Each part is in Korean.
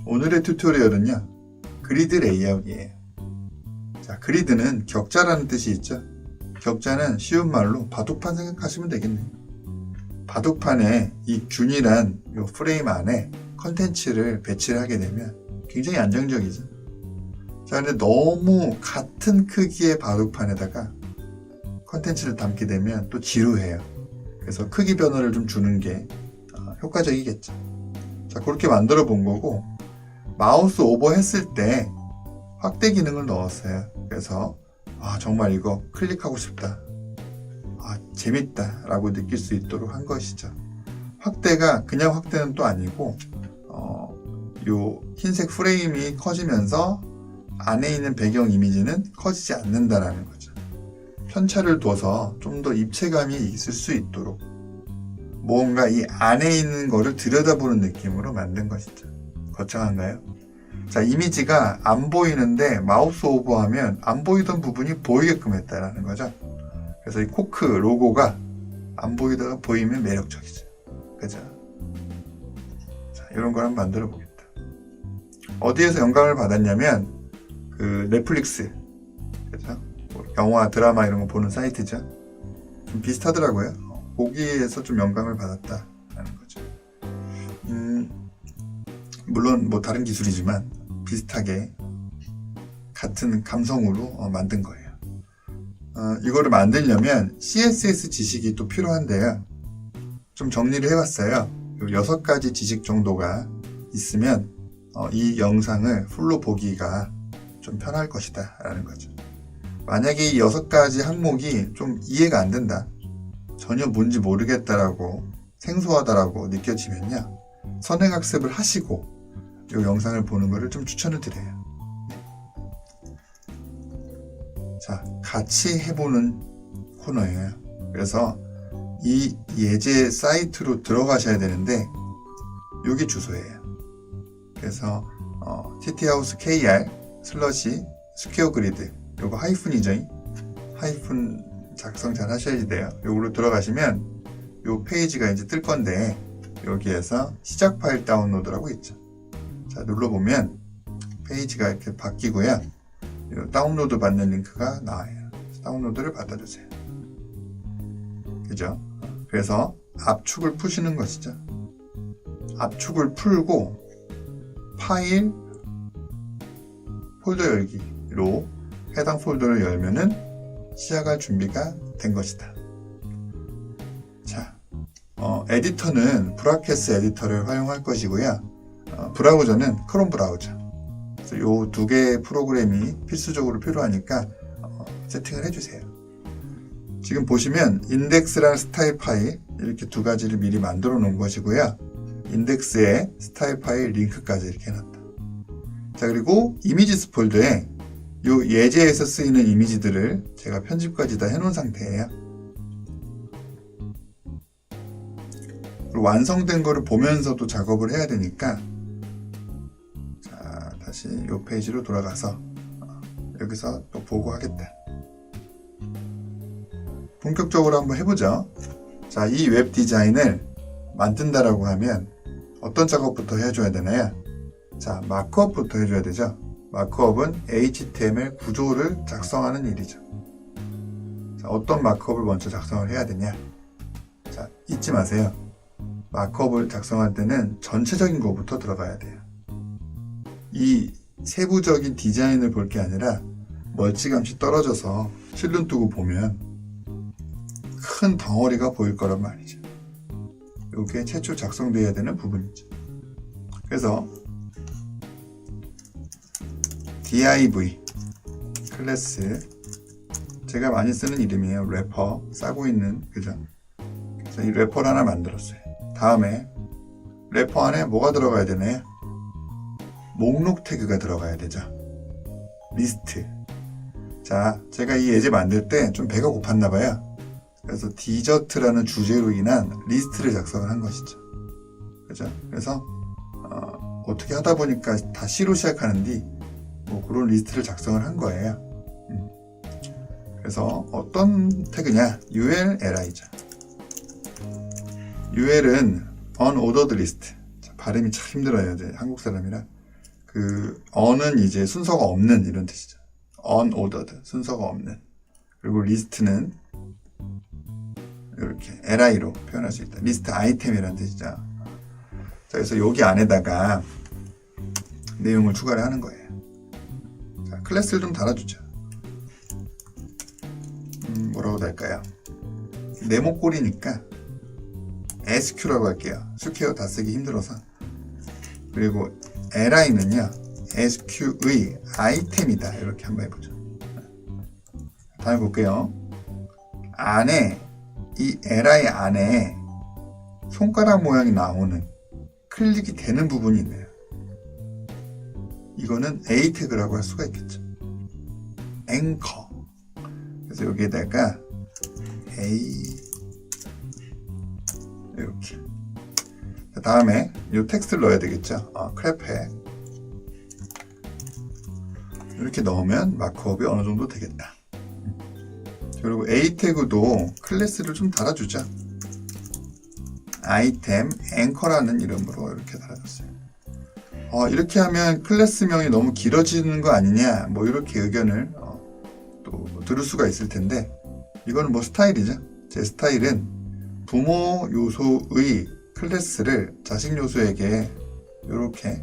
오늘의 튜토리얼은요, 그리드 레이아웃이에요. 자, 그리드는 격자라는 뜻이 있죠. 격자는 쉬운 말로 바둑판 생각하시면 되겠네요. 바둑판에 이 균일한 요 프레임 안에 컨텐츠를 배치를 하게 되면 굉장히 안정적이죠. 자, 근데 너무 같은 크기의 바둑판에다가 컨텐츠를 담게 되면 또 지루해요. 그래서 크기 변화를 좀 주는 게 효과적이겠죠. 자, 그렇게 만들어 본 거고, 마우스 오버 했을 때 확대 기능을 넣었어요. 그래서 정말 이거 클릭하고 싶다, 재밌다 라고 느낄 수 있도록 한 것이죠. 확대가 그냥 확대는 또 아니고 요 흰색 프레임이 커지면서 안에 있는 배경 이미지는 커지지 않는다라는 거죠. 편차를 둬서 좀 더 입체감이 있을 수 있도록 뭔가 이 안에 있는 거를 들여다보는 느낌으로 만든 것이죠. 거창한가요? 자, 이미지가 안 보이는데 마우스 오버하면 안 보이던 부분이 보이게끔 했다라는 거죠. 그래서 이 코크 로고가 안 보이다가 보이면 매력적이죠. 그죠? 자, 이런 걸 한번 만들어 보겠다. 어디에서 영감을 받았냐면 그 넷플릭스, 그죠? 영화, 드라마 이런 거 보는 사이트죠. 좀 비슷하더라고요. 거기에서 좀 영감을 받았다라는 거죠. 물론 뭐 다른 기술이지만 비슷하게 같은 감성으로 만든 거예요. 이거를 만들려면 CSS 지식이 또 필요한데요. 좀 정리를 해봤어요. 6가지 지식 정도가 있으면 이 영상을 풀로 보기가 좀 편할 것이다 라는 거죠. 만약에 이 6가지 항목이 좀 이해가 안 된다, 전혀 뭔지 모르겠다라고, 생소하다라고 느껴지면요, 선행학습을 하시고 이 영상을 보는 것을 좀 추천을 드려요. 자, 같이 해보는 코너예요. 그래서 이 예제 사이트로 들어가셔야 되는데 여기 주소예요. 그래서 tthouse kr 스퀘어 그리드, 요거 하이픈이죠. 하이픈 작성 잘 하셔야 돼요. 요걸로 들어가시면 요 페이지가 이제 뜰 건데, 여기에서 시작 파일 다운로드라고 있죠. 자, 눌러보면 페이지가 이렇게 바뀌고요. 다운로드 받는 링크가 나와요. 다운로드를 받아주세요. 그죠? 그래서 압축을 푸시는 것이죠. 압축을 풀고 파일 폴더 열기로 해당 폴더를 열면은 시작할 준비가 된 것이다. 자, 에디터는 브라켓스 에디터를 활용할 것이고요. 브라우저는 크롬 브라우저. 그래서 요 2개의 프로그램이 필수적으로 필요하니까 세팅을 해주세요. 지금 보시면 인덱스랑 스타일 파일, 이렇게 2가지를 미리 만들어 놓은 것이고요. 인덱스에 스타일 파일 링크까지 이렇게 해놨다. 자, 그리고 이미지스 폴더에 요 예제에서 쓰이는 이미지들을 제가 편집까지 다 해놓은 상태예요. 그리고 완성된 거를 보면서도 작업을 해야 되니까, 자, 다시 요 페이지로 돌아가서 여기서 또 보고 하겠다. 본격적으로 한번 해보죠. 자, 이 웹 디자인을 만든다라고 하면 어떤 작업부터 해줘야 되나요? 자, 마크업부터 해줘야 되죠. 마크업은 HTML 구조를 작성하는 일이죠. 자, 어떤 마크업을 먼저 작성을 해야 되냐? 자, 잊지 마세요. 마크업을 작성할 때는 전체적인 것부터 들어가야 돼요. 이 세부적인 디자인을 볼 게 아니라 멀찌감치 떨어져서 실눈 뜨고 보면 큰 덩어리가 보일 거란 말이죠. 이게 최초 작성되어야 되는 부분이죠. 그래서 div 클래스, 제가 많이 쓰는 이름이에요. 래퍼 싸고 있는, 그죠? 그래서 이 래퍼를 하나 만들었어요. 다음에 래퍼 안에 뭐가 들어가야 되나요? 목록 태그가 들어가야 되죠. 리스트. 자, 제가 이 예제 만들 때 좀 배가 고팠나 봐요. 그래서 디저트라는 주제로 인한 리스트를 작성을 한 것이죠. 그죠? 그래서 어떻게 하다 보니까 다 C로 시작하는데 뭐 그런 리스트를 작성을 한 거예요. 그래서 어떤 태그냐? ULLI죠. UL은 unordered list. 자, 발음이 참 힘들어요. 이제 한국 사람이라. 그 on은 이제 순서가 없는 이런 뜻이죠. unordered, 순서가 없는. 그리고 리스트는 이렇게 li로 표현할 수 있다. 리스트 아이템이라는 뜻이죠. 자, 그래서 여기 안에다가 내용을 추가를 하는 거예요. 자, 클래스를 좀 달아주죠. 뭐라고 달까요? 네모꼴이니까 SQ라고 할게요. 스퀘어 다 쓰기 힘들어서. 그리고 li는요, SQ의 아이템이다. 이렇게 한번 해보죠. 다음에 볼게요. 안에, 이 li 안에 손가락 모양이 나오는, 클릭이 되는 부분이 있네요. 이거는 A 태그라고 할 수가 있겠죠. 앵커. 그래서 여기에다가 A 이렇게. 다음에 이 텍스트를 넣어야 되겠죠. 크랩해. 이렇게 넣으면 마크업이 어느 정도 되겠다. 그리고 A 태그도 클래스를 좀 달아주죠. 아이템 앵커라는 이름으로 이렇게 달아줬어요. 이렇게 하면 클래스명이 너무 길어지는 거 아니냐, 뭐 이렇게 의견을 또 들을 수가 있을 텐데, 이거는 뭐 스타일이죠. 제 스타일은 부모 요소의 클래스를 자식 요소에게 이렇게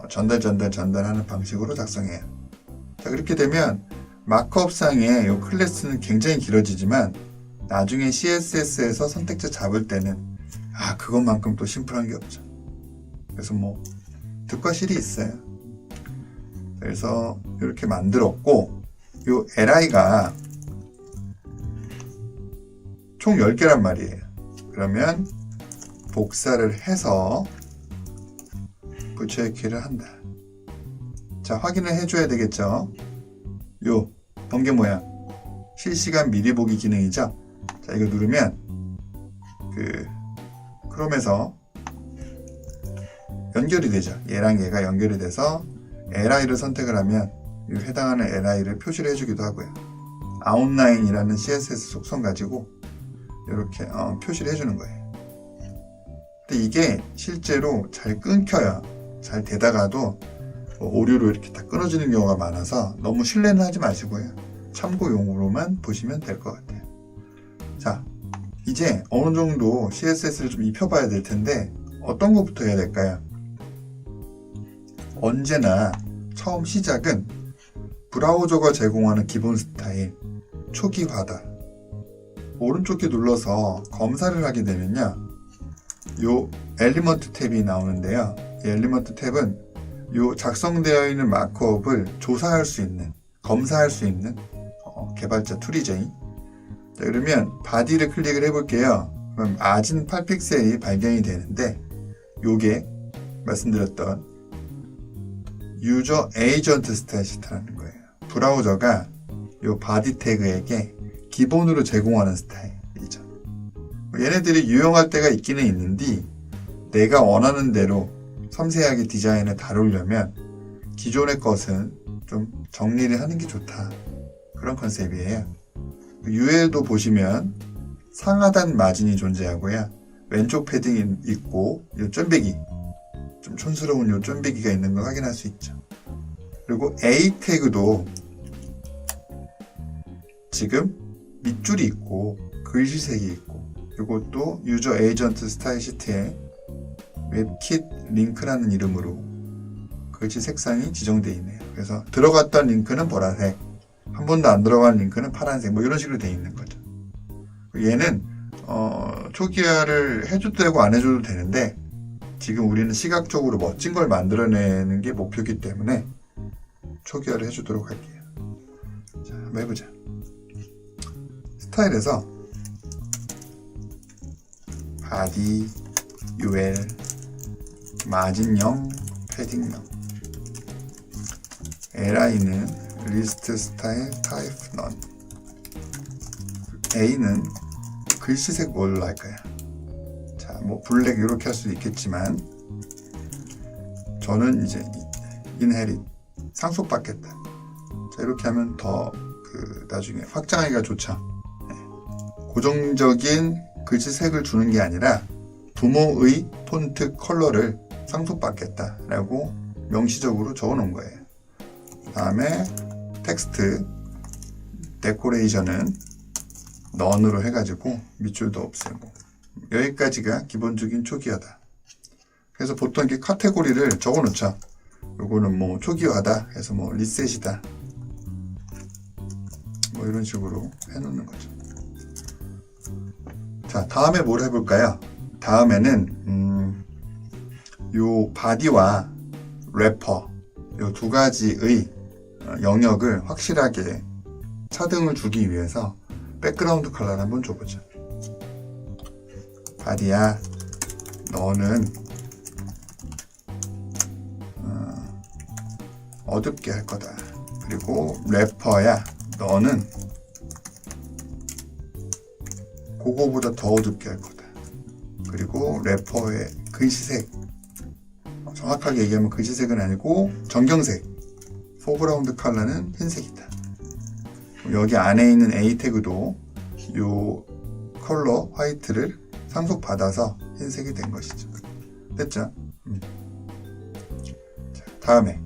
전달하는 방식으로 작성해요. 자, 그렇게 되면 마크업상에 이 클래스는 굉장히 길어지지만 나중에 CSS에서 선택자 잡을 때는 그것만큼 또 심플한 게 없죠. 그래서 뭐 득과 실이 있어요. 그래서 이렇게 만들었고, 이 li가 총 10개란 말이에요. 그러면 복사를 해서 부처의 키를 한다. 자, 확인을 해줘야 되겠죠. 요 번개 모양 실시간 미리 보기 기능이죠. 자, 이거 누르면 크롬에서 연결이 되죠. 얘랑 얘가 연결이 돼서 li를 선택을 하면 해당하는 li를 표시를 해주기도 하고요. 아웃라인이라는 CSS 속성 가지고 이렇게 표시를 해주는 거예요. 근데 이게 실제로 잘 끊겨요. 잘 되다가도 오류로 이렇게 다 끊어지는 경우가 많아서 너무 신뢰는 하지 마시고요. 참고용으로만 보시면 될 것 같아요. 자, 이제 어느 정도 CSS를 좀 입혀봐야 될 텐데 어떤 것부터 해야 될까요? 언제나 처음 시작은 브라우저가 제공하는 기본 스타일 초기화다. 오른쪽 키 눌러서 검사를 하게 되면요, 요 엘리먼트 탭이 나오는데요. 이 엘리먼트 탭은 요 작성되어 있는 마크업을 조사할 수 있는, 검사할 수 있는 개발자 툴이죠. 자, 그러면 바디를 클릭을 해볼게요. 그럼 아진 8픽셀이 발견이 되는데, 요게 말씀드렸던 유저 에이전트 스타일 시트라는 거예요. 브라우저가 요 바디 태그에게 기본으로 제공하는 스타일이죠. 얘네들이 유용할 때가 있기는 있는데, 내가 원하는 대로 섬세하게 디자인을 다루려면 기존의 것은 좀 정리를 하는 게 좋다. 그런 컨셉이에요. UL도 보시면 상하단 마진이 존재하고요. 왼쪽 패딩이 있고, 이 쫀배기, 좀 촌스러운 이 쫀배기가 있는 걸 확인할 수 있죠. 그리고 A 태그도 지금 밑줄이 있고 글씨색이 있고, 그리고 또 유저 에이전트 스타일 시트에 웹킷 링크라는 이름으로 글씨 색상이 지정되어 있네요. 그래서 들어갔던 링크는 보라색, 한 번도 안 들어간 링크는 파란색, 뭐 이런 식으로 되어 있는 거죠. 얘는 초기화를 해줘도 되고 안 해줘도 되는데, 지금 우리는 시각적으로 멋진 걸 만들어내는 게 목표이기 때문에 초기화를 해주도록 할게요. 자, 한번 해보자. 스타일에서 바디, UL, 마진 0, 패딩 0, li는 리스트 스타일 타입 넌, A는 글씨색 뭘로 할까요? 자, 뭐 블랙 이렇게 할 수도 있겠지만 저는 이제 인헤릿 상속받겠다. 자, 이렇게 하면 더 나중에 확장하기가 좋죠. 네. 고정적인 글씨색을 주는 게 아니라 부모의 폰트 컬러를 상속받겠다라고 명시적으로 적어 놓은 거예요. 다음에 텍스트 데코레이션은 none으로 해가지고 밑줄도 없애고, 여기까지가 기본적인 초기화다. 그래서 보통 이렇게 카테고리를 적어 놓죠. 요거는 뭐 초기화다 해서 뭐 리셋이다, 뭐 이런 식으로 해 놓는 거죠. 자, 다음에 뭘 해볼까요? 다음에는 요 바디와 래퍼 요 두 가지의 영역을 확실하게 차등을 주기 위해서 백그라운드 컬러를 한번 줘보죠. 바디야, 너는 어둡게 할 거다. 그리고 래퍼야, 너는 그거보다 더 어둡게 할 거다. 그리고 래퍼의 글씨색, 정확하게 얘기하면 글씨색은 아니고 정경색, 포그라운드 컬러는 흰색이다. 여기 안에 있는 A 태그도 요 컬러 화이트를 상속받아서 흰색이 된 것이죠. 됐죠? 자, 다음에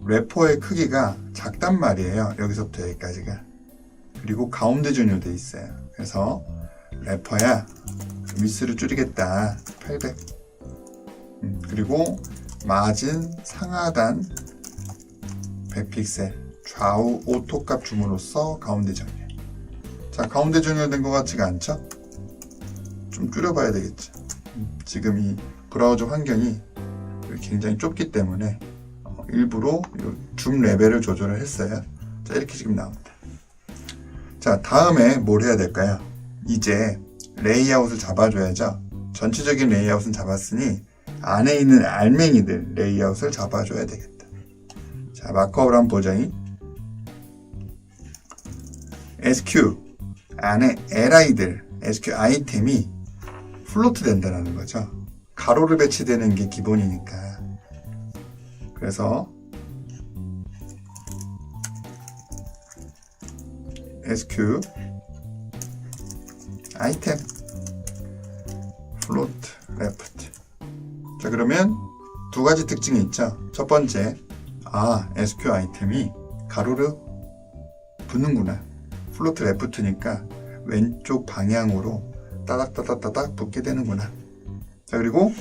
래퍼의 크기가 작단 말이에요. 여기서부터 여기까지가. 그리고 가운데 전유돼 있어요. 그래서 래퍼야, 위스를 줄이겠다. 800. 그리고 마진 상하단 100픽셀, 좌우 오토값 줌으로써 가운데 정렬. 자, 가운데 정렬된 것 같지가 않죠? 좀 줄여봐야 되겠죠. 지금 이 브라우저 환경이 굉장히 좁기 때문에 일부러 줌 레벨을 조절을 했어요. 자, 이렇게 지금 나옵니다. 자, 다음에 뭘 해야 될까요? 이제 레이아웃을 잡아줘야죠. 전체적인 레이아웃은 잡았으니 안에 있는 알맹이들 레이아웃을 잡아줘야 되겠다. 자, 마크업을 한번 보자니. SQ 안에 LI들, SQ 아이템이 플로트 된다는 거죠. 가로를 배치되는 게 기본이니까. 그래서 SQ 아이템 플로트 레프트. 자, 그러면 두 가지 특징이 있죠. 첫 번째, SQ 아이템이 가로로 붙는구나. 플로트 레프트니까 왼쪽 방향으로 따닥따닥따닥 붙게 되는구나. 자, 그리고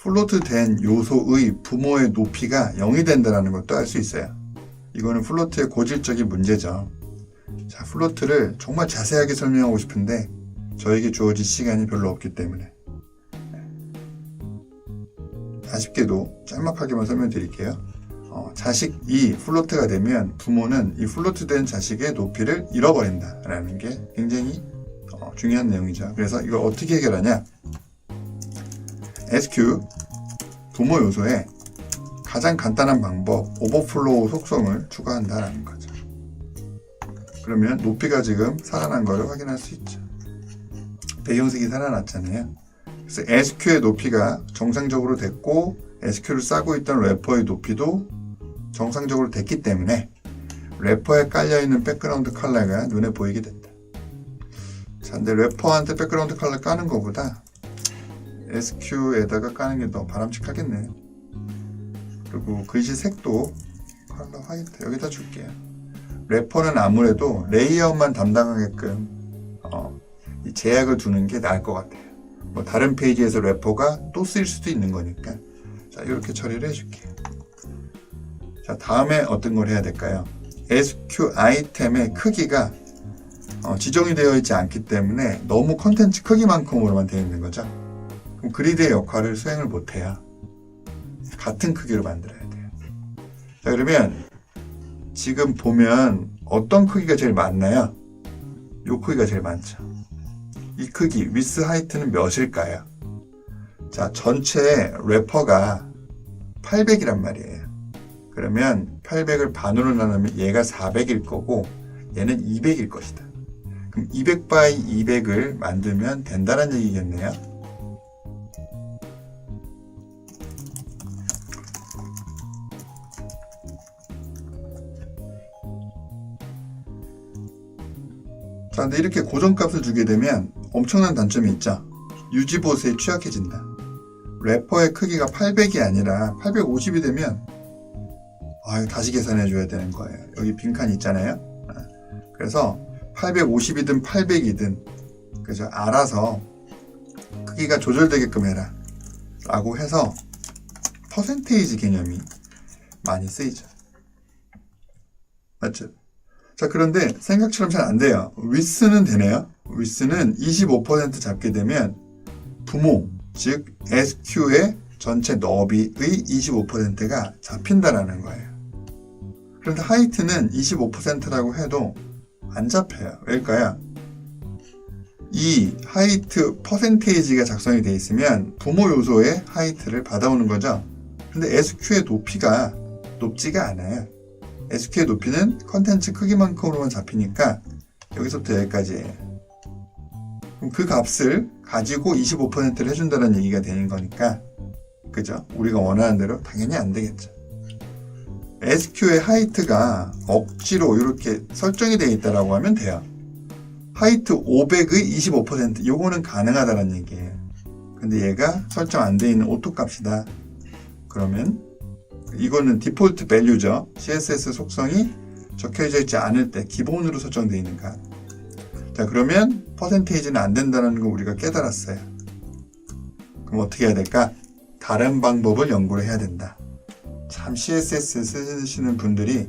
플로트 된 요소의 부모의 높이가 0이 된다는 것도 알 수 있어요. 이거는 플로트의 고질적인 문제죠. 자, 플로트를 정말 자세하게 설명하고 싶은데 저에게 주어진 시간이 별로 없기 때문에 아쉽게도 짤막하게만 설명드릴게요. 자식이 플로트가 되면 부모는 이 플로트 된 자식의 높이를 잃어버린다 라는 게 굉장히 중요한 내용이죠. 그래서 이걸 어떻게 해결하냐? SQ 부모 요소에 가장 간단한 방법, 오버플로우 속성을 추가한다라는 거죠. 그러면 높이가 지금 살아난 것을 확인할 수 있죠. 배경색이 살아났잖아요. 그래서 SQ의 높이가 정상적으로 됐고 SQ를 싸고 있던 래퍼의 높이도 정상적으로 됐기 때문에 래퍼에 깔려있는 백그라운드 컬러가 눈에 보이게 됐다. 자, 근데 래퍼한테 백그라운드 컬러 까는 것보다 SQ에다가 까는 게 더 바람직하겠네요. 그리고 글씨 색도 컬러 화이트 여기다 줄게요. 래퍼는 아무래도 레이아웃만 담당하게끔 이 제약을 두는 게 나을 것 같아요. 뭐 다른 페이지에서 래퍼가 또 쓰일 수도 있는 거니까. 자, 이렇게 처리를 해줄게요. 자, 다음에 어떤 걸 해야 될까요? SQ 아이템의 크기가 지정이 되어 있지 않기 때문에 너무 컨텐츠 크기만큼으로만 되어 있는 거죠. 그럼 그리드의 역할을 수행을 못해요. 같은 크기로 만들어야 돼요. 자, 그러면 지금 보면 어떤 크기가 제일 많나요? 이 크기가 제일 많죠. 이 크기, 위스 하이트는 몇일까요? 자, 전체 래퍼가 800이란 말이에요. 그러면 800을 반으로 나누면 얘가 400일 거고 얘는 200일 것이다. 그럼 200 by 200을 만들면 된다는 얘기겠네요. 자, 근데 이렇게 고정값을 주게 되면 엄청난 단점이 있죠. 유지보수에 취약해진다. 래퍼의 크기가 800이 아니라 850이 되면 다시 계산해 줘야 되는 거예요. 여기 빈칸 있잖아요. 그래서 850이든 800이든 그죠? 알아서 크기가 조절되게끔 해라 라고 해서 퍼센테이지 개념이 많이 쓰이죠. 맞죠? 자, 그런데 생각처럼 잘 안 돼요. width는 되네요. width는 25% 잡게 되면 부모, 즉 SQ의 전체 너비의 25%가 잡힌다라는 거예요. 그런데 하이트는 25%라고 해도 안 잡혀요. 왜일까요? 이 하이트 퍼센테이지가 작성이 되어 있으면 부모 요소의 하이트를 받아오는 거죠. 근데 SQ의 높이가 높지가 않아요. SQ의 높이는 컨텐츠 크기만큼으로만 잡히니까 여기서부터 여기까지예요. 그럼 그 값을 가지고 25%를 해준다는 얘기가 되는 거니까 그죠? 우리가 원하는 대로 당연히 안 되겠죠. SQ의 하이트가 억지로 이렇게 설정이 되어 있다라고 하면 돼요. 하이트 500의 25% 요거는 가능하다는 얘기예요. 근데 얘가 설정 안 되어 있는 오토 값이다. 그러면 이거는 디폴트 밸류죠. CSS 속성이 적혀져 있지 않을 때 기본으로 설정되어 있는 값. 자, 그러면 퍼센테이지는 안 된다는 거 우리가 깨달았어요. 그럼 어떻게 해야 될까? 다른 방법을 연구를 해야 된다. 참 CSS 쓰시는 분들이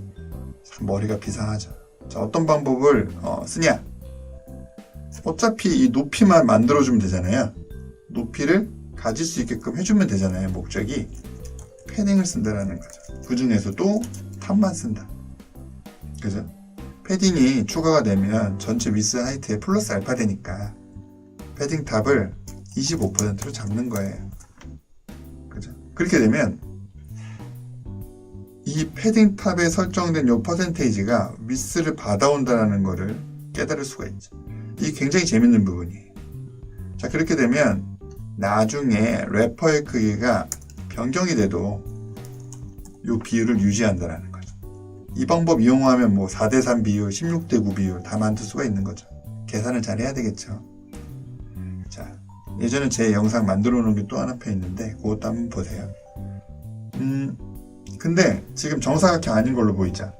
참 머리가 비상하죠. 자, 어떤 방법을 쓰냐? 어차피 이 높이만 만들어주면 되잖아요. 높이를 가질 수 있게끔 해주면 되잖아요. 목적이 패딩을 쓴다라는 거죠. 그 중에서도 탑만 쓴다. 그죠? 패딩이 추가가 되면 전체 위스 하이트에 플러스 알파 되니까 패딩 탑을 25%로 잡는 거예요. 그죠? 그렇게 되면 이 패딩 탑에 설정된 요 퍼센테이지가 위스를 받아온다는 거를 깨달을 수가 있죠. 이게 굉장히 재밌는 부분이에요. 자, 그렇게 되면 나중에 래퍼의 크기가 변경이 돼도 이 비율을 유지한다는 거죠. 이 방법 이용하면 뭐 4:3 비율, 16:9 비율 다 만들 수가 있는 거죠. 계산을 잘 해야 되겠죠. 자, 예전에 제 영상 만들어 놓은 게 또 하나 펴 있는데 그것도 한번 보세요. 근데 지금 정사각형 아닌 걸로 보이죠?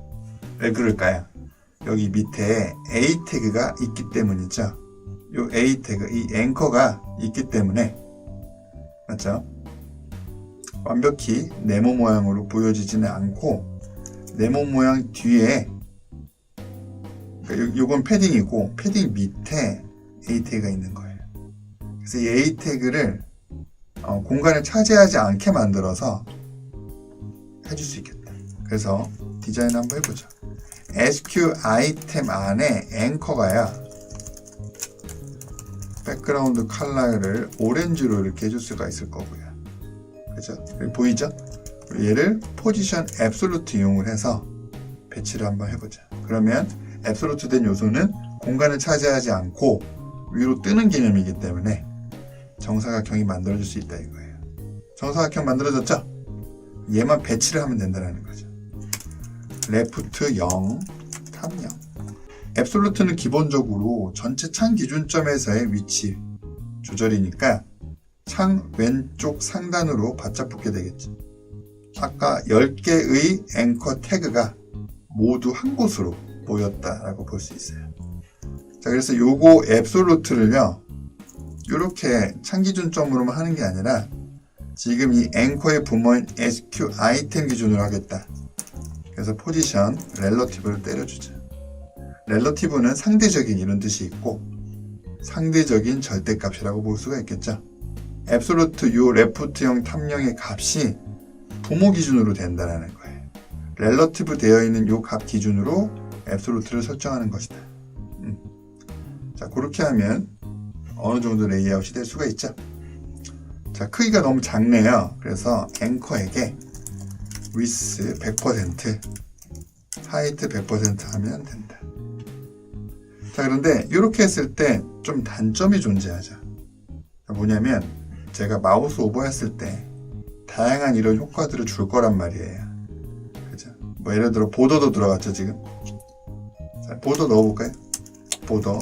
왜 그럴까요? 여기 밑에 A 태그가 있기 때문이죠. 요 A 태그, 이 앵커가 있기 때문에 맞죠? 완벽히 네모 모양으로 보여지지는 않고 네모 모양 뒤에 그러니까 요건 패딩이고 패딩 밑에 A 태그가 있는 거예요. 그래서 이 A 태그를 공간을 차지하지 않게 만들어서 해줄 수 있겠다. 그래서 디자인 한번 해보죠. SQ 아이템 안에 앵커가요. 백그라운드 컬러를 오렌지로 이렇게 해줄 수가 있을 거고요. 그죠? 보이죠? 얘를 포지션 앱솔루트 이용을 해서 배치를 한번 해보자. 그러면 앱솔루트 된 요소는 공간을 차지하지 않고 위로 뜨는 개념이기 때문에 정사각형이 만들어질 수 있다 이거예요. 정사각형 만들어졌죠? 얘만 배치를 하면 된다는 거죠. 레프트 0, 탑 0. 앱솔루트는 기본적으로 전체 창 기준점에서의 위치 조절이니까 창 왼쪽 상단으로 바짝 붙게 되겠죠. 아까 10개의 앵커 태그가 모두 한 곳으로 모였다라고 볼 수 있어요. 자, 그래서 요거 앱솔루트를요, 이렇게 창 기준점으로만 하는 게 아니라 지금 이 앵커의 부모인 SQ 아이템 기준으로 하겠다. 그래서 포지션 렐러티브를 때려주죠. 렐러티브는 상대적인 이런 뜻이 있고 상대적인 절대값이라고 볼 수가 있겠죠. 앱솔루트 요 레프트형 탑형의 값이 부모 기준으로 된다는 거예요. 렐러티브 되어 있는 요 값 기준으로 앱솔루트를 설정하는 것이다. 자, 그렇게 하면 어느 정도 레이아웃이 될 수가 있죠. 자, 크기가 너무 작네요. 그래서 앵커에게 width 100%, height 100% 하면 된다. 자, 그런데 이렇게 했을 때 좀 단점이 존재하죠. 뭐냐면 제가 마우스 오버 했을 때 다양한 이런 효과들을 줄 거란 말이에요. 그죠? 뭐 예를 들어 보더도 들어갔죠, 지금. 자, 보더 넣어볼까요? 보더.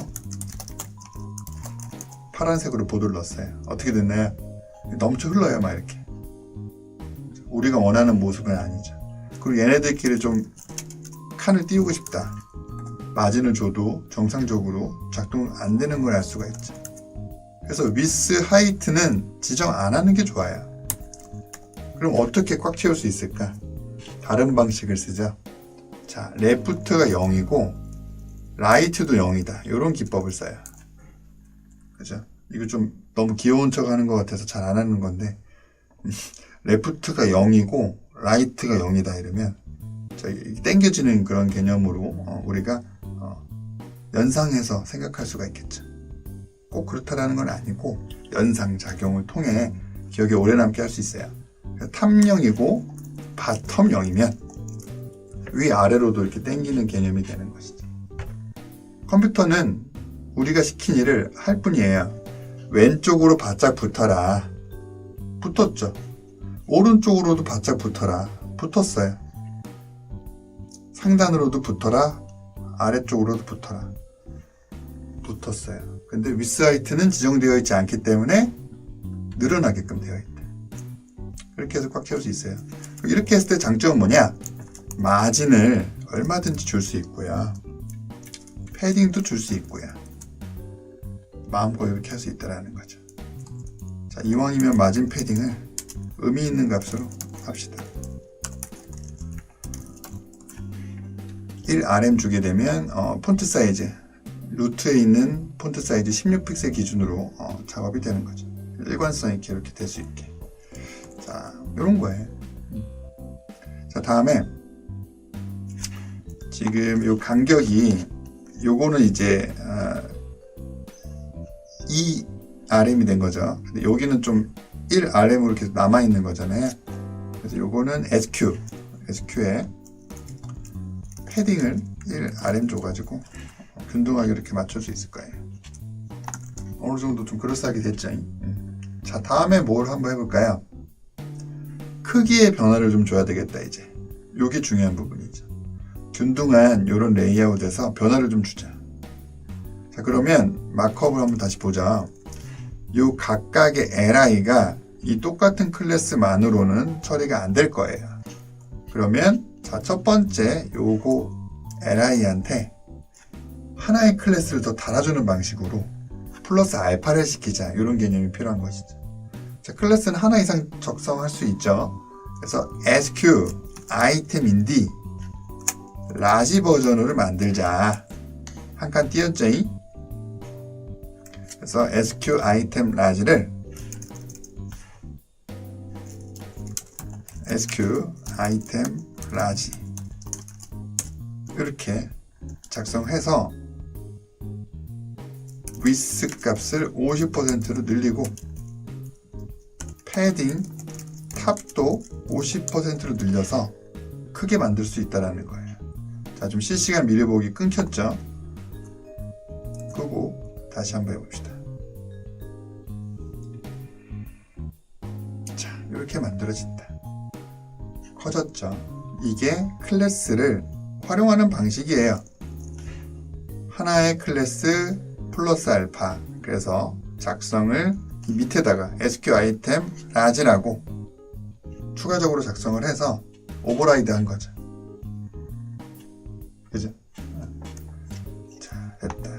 파란색으로 보더를 넣었어요. 어떻게 됐나요? 넘쳐 흘러요. 막 이렇게. 우리가 원하는 모습은 아니죠. 그리고 얘네들끼리 좀 칸을 띄우고 싶다. 마진을 줘도 정상적으로 작동 안 되는 걸 알 수가 있죠. 그래서 width, height는 지정 안 하는 게 좋아요. 그럼 어떻게 꽉 채울 수 있을까? 다른 방식을 쓰죠. 자, left가 0이고 right도 0이다. 이런 기법을 써요. 그죠? 이거 좀 너무 귀여운 척 하는 것 같아서 잘 안 하는 건데 left가 0이고 right가 0이다 이러면 땡겨지는 그런 개념으로 우리가 연상해서 생각할 수가 있겠죠. 꼭 그렇다라는 건 아니고 연상작용을 통해 기억에 오래 남게 할 수 있어요. 탑 0이고 바텀 0이면 위아래로도 이렇게 땡기는 개념이 되는 것이죠. 컴퓨터는 우리가 시킨 일을 할 뿐이에요. 왼쪽으로 바짝 붙어라. 붙었죠. 오른쪽으로도 바짝 붙어라. 붙었어요. 상단으로도 붙어라. 아래쪽으로도 붙어라. 붙었어요. 근데 width height는 지정되어 있지 않기 때문에 늘어나게끔 되어 있다. 그렇게 해서 꽉 채울 수 있어요. 이렇게 했을 때 장점은 뭐냐? 마진을 얼마든지 줄 수 있고요. 패딩도 줄 수 있고요. 마음껏 이렇게 할 수 있다는 거죠. 자, 이왕이면 마진 패딩을 의미 있는 값으로 합시다. 1rm 주게 되면 폰트 사이즈, 루트에 있는 폰트 사이즈 16픽셀 기준으로 작업이 되는 거죠. 일관성 있게 이렇게 될 수 있게. 자, 이런 거예요. 자, 다음에 지금 요 간격이 요거는 이제 2rm이 된 거죠. 근데 여기는 좀 1rm으로 이렇게 남아 있는 거잖아요. 그래서 요거는 SQ에 패딩을 1rm 줘가지고 균등하게 이렇게 맞출 수 있을 거예요. 어느 정도 좀 그럴싸하게 됐죠. 자, 다음에 뭘 한번 해볼까요? 크기의 변화를 좀 줘야 되겠다. 이제 요게 중요한 부분이죠. 균등한 요런 레이아웃에서 변화를 좀 주자. 자, 그러면 마크업을 한번 다시 보자. 요 각각의 li가 이 똑같은 클래스만으로는 처리가 안 될 거예요. 그러면 자, 첫 번째 요거 li한테 하나의 클래스를 더 달아주는 방식으로 플러스 알파를 시키자. 이런 개념이 필요한 것이죠. 자, 클래스는 하나 이상 작성할 수 있죠. 그래서 SQ 아이템인디 라지 버전으로 만들자. 한 칸 띄었죠. 그래서 SQ 아이템 라지를 SQ 아이템 라지 이렇게 작성해서 width 값을 50%로 늘리고 패딩 탑도 50%로 늘려서 크게 만들 수 있다는 거예요. 자, 좀 실시간 미리 보기 끊겼죠? 끄고 다시 한번 해봅시다. 자, 이렇게 만들어진다. 커졌죠? 이게 클래스를 활용하는 방식이에요. 하나의 클래스 플러스 알파. 그래서 작성을 이 밑에다가 SQ 아이템 라지라고 추가적으로 작성을 해서 오버라이드 한 거죠. 그죠? 자, 됐다.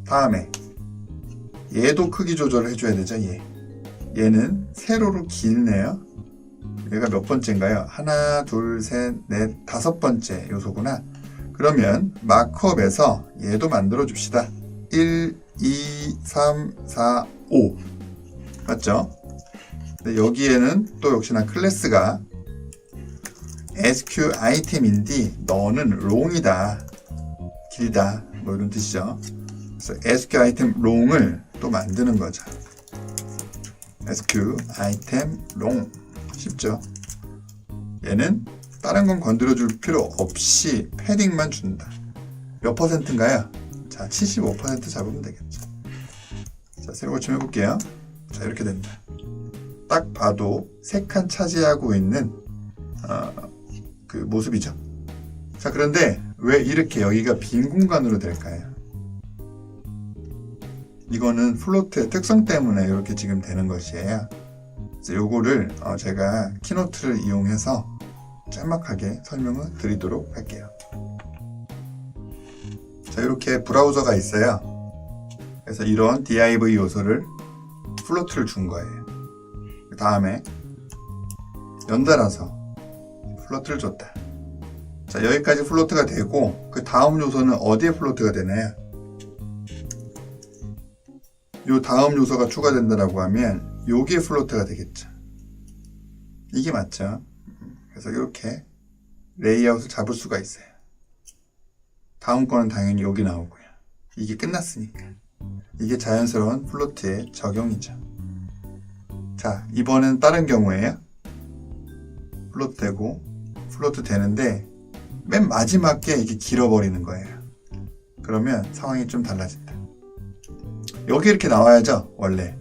다음에 얘도 크기 조절을 해줘야 되죠. 얘는 세로로 길네요. 얘가 몇 번째인가요? 하나, 둘, 셋, 넷, 다섯 번째 요소구나. 그러면 마크업에서 얘도 만들어 줍시다. 1, 2, 3, 4, 5 맞죠? 근데 여기에는 또 역시나 클래스가 SQ 아이템인데 너는 롱이다. 길다. 뭐 이런 뜻이죠. 그래서 SQ 아이템 롱을 또 만드는 거죠. SQ 아이템 롱. 쉽죠? 얘는 다른 건 건드려 줄 필요 없이 패딩만 준다. 몇 퍼센트인가요? 자, 75% 잡으면 되겠죠. 자, 새로 고침 해볼게요. 자, 이렇게 된다. 딱 봐도 3칸 차지하고 있는 그 모습이죠. 자, 그런데 왜 이렇게 여기가 빈 공간으로 될까요? 이거는 플로트의 특성 때문에 이렇게 지금 되는 것이에요. 그래서 요거를 제가 키노트를 이용해서 짤막하게 설명을 드리도록 할게요. 자, 이렇게 브라우저가 있어요. 그래서 이런 div 요소를 플로트를 준 거예요. 그 다음에 연달아서 플로트를 줬다. 자, 여기까지 플로트가 되고 그 다음 요소는 어디에 플로트가 되나요? 요 다음 요소가 추가된다라고 하면 여기에 플로트가 되겠죠. 이게 맞죠? 그래서 이렇게 레이아웃을 잡을 수가 있어요. 다음 거는 당연히 여기 나오고요. 이게 끝났으니까. 이게 자연스러운 플로트의 적용이죠. 자, 이번엔 다른 경우에요. 플로트 되고 플로트 되는데 맨 마지막에 이게 길어버리는 거예요. 그러면 상황이 좀 달라진다. 여기 이렇게 나와야죠, 원래.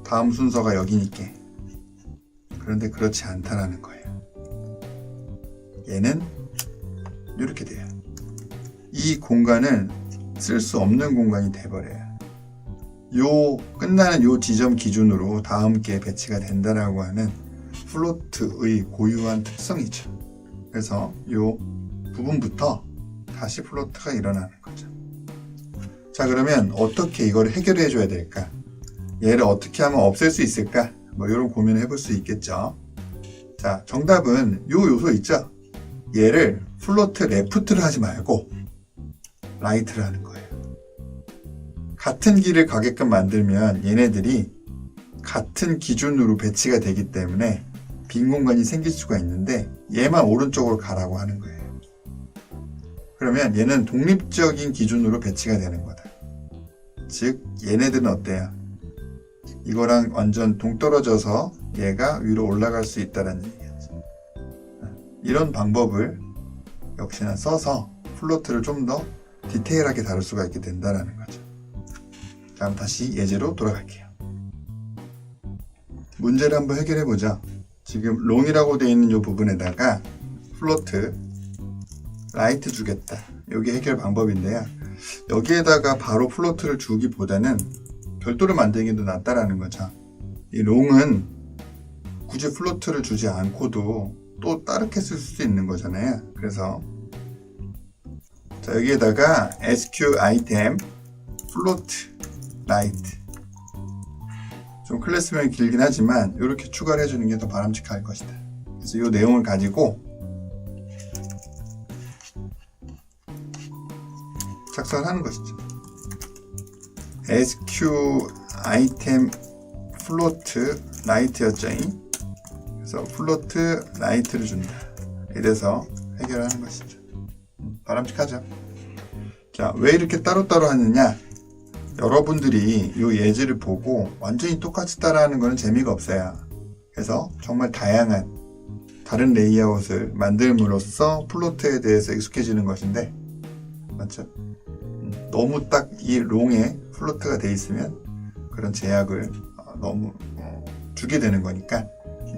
다음 순서가 여기니까. 그런데 그렇지 않다라는 거예요. 얘는 이렇게 돼요. 이 공간은 쓸 수 없는 공간이 돼버려요. 요 끝나는 요 지점 기준으로 다음 게 배치가 된다라고 하는 플로트의 고유한 특성이죠. 그래서 요 부분부터 다시 플로트가 일어나는 거죠. 자, 그러면 어떻게 이걸 해결해 줘야 될까? 얘를 어떻게 하면 없앨 수 있을까? 뭐 이런 고민을 해볼 수 있겠죠. 자, 정답은 요 요소 있죠? 얘를 플로트 레프트를 하지 말고 라이트를 하는 거예요. 같은 길을 가게끔 만들면 얘네들이 같은 기준으로 배치가 되기 때문에 빈 공간이 생길 수가 있는데 얘만 오른쪽으로 가라고 하는 거예요. 그러면 얘는 독립적인 기준으로 배치가 되는 거다. 즉 얘네들은 어때요? 이거랑 완전 동떨어져서 얘가 위로 올라갈 수 있다는 얘기죠. 이런 방법을 역시나 써서 플로트를 좀 더 디테일하게 다룰 수가 있게 된다는 거죠. 다음 다시 예제로 돌아갈게요. 문제를 한번 해결해 보죠. 지금 롱이라고 되어 있는 이 부분에다가 플로트 라이트 주겠다. 이게 해결 방법인데요. 여기에다가 바로 플로트를 주기보다는 별도로 만드는 게 더 낫다라는 거죠. 이 롱은 굳이 플로트를 주지 않고도 또 다르게 쓸 수도 있는 거잖아요. 그래서 자, 여기에다가 sq 아이템 플로트 라이트, 좀 클래스명이 길긴 하지만 이렇게 추가를 해주는 게 더 바람직할 것이다. 그래서 이 내용을 가지고 작성을 하는 것이죠. sq 아이템 플로트 라이트였죠. 그래서 플로트 라이트를 준다. 이래서 해결하는 것이죠. 바람직하죠. 자, 왜 이렇게 따로따로 하느냐? 여러분들이 이 예제를 보고 완전히 똑같이 따라하는 것은 재미가 없어요. 그래서 정말 다양한 다른 레이아웃을 만들므로써 플로트에 대해서 익숙해지는 것인데, 맞죠? 너무 딱 이 롱에 플로트가 돼 있으면 그런 제약을 너무 주게 되는 거니까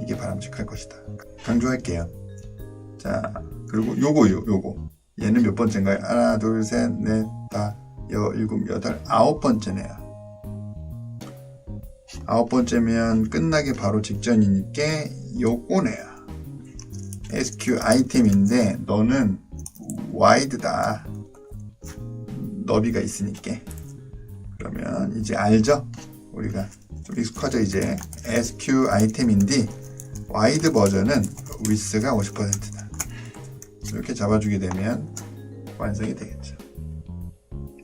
이게 바람직할 것이다. 강조할게요. 자, 그리고 요거 얘는 몇 번째인가요? 하나, 둘, 셋, 넷, 다, 일곱, 여덟, 아홉 번째네요. 아홉 번째면 끝나기 바로 직전이니까 요거네요. SQ 아이템인데 너는 와이드다. 너비가 있으니까. 그러면 이제 알죠? 우리가 좀 익숙하죠 이제. SQ 아이템인데 와이드 버전은 width가 50%다. 이렇게 잡아주게 되면 완성이 되겠죠.